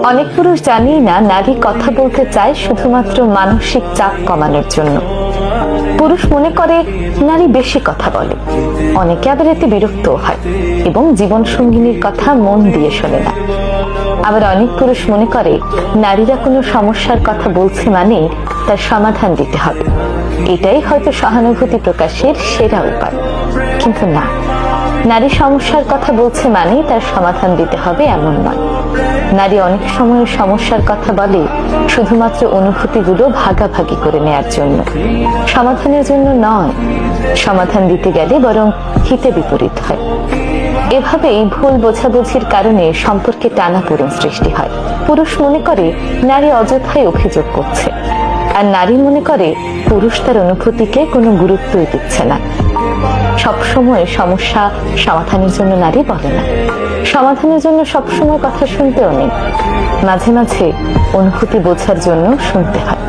অনেক পুরুষ জানেই না নারী কথা বলতে চায় শুধুমাত্র মানসিক চাপ কমানোর জন্য। পুরুষ মনে করে নারী বেশি কথা বলে, অনেকে আবার এতে বিরক্ত হয় এবং জীবন সঙ্গিনীর কথা মন দিয়ে শোনে না। আবার অনেক পুরুষ মনে করে নারীরা কোনো সমস্যার কথা বলছে মানে তার সমাধান দিতে হবে, এটাই হয়তো সহানুভূতি প্রকাশের সেরা উপায়। কিন্তু না, নারী সমস্যার কথা বলছে মানে তার সমাধান দিতে হবে এমন নয়। নারী অনেক সময় সমস্যার কথা বলে শুধুমাত্র অনুভূতিগুলো ভাগাভাগি করে নেয়ার জন্য, সমাধানের জন্য নয়। সমাধান দিতে গেলে বরং হিতে বিপরীত হয়। এভাবেই ভুল বোঝাবুঝির কারণে সম্পর্কে টানাপোড়েন সৃষ্টি হয়। পুরুষ মনে করে নারী অযথাই অভিযোগ করছে, আর নারী মনে করে পুরুষ তার অনুভূতিকে কোনো গুরুত্বই দিচ্ছে না। সবসময় সমস্যা সমাধানের জন্য নারী বলে না, সমাধানের জন্য সবসময় কথা শুনতেও নেই। মাঝে মাঝে অনুভূতি বোঝার জন্য শুনতে হয়।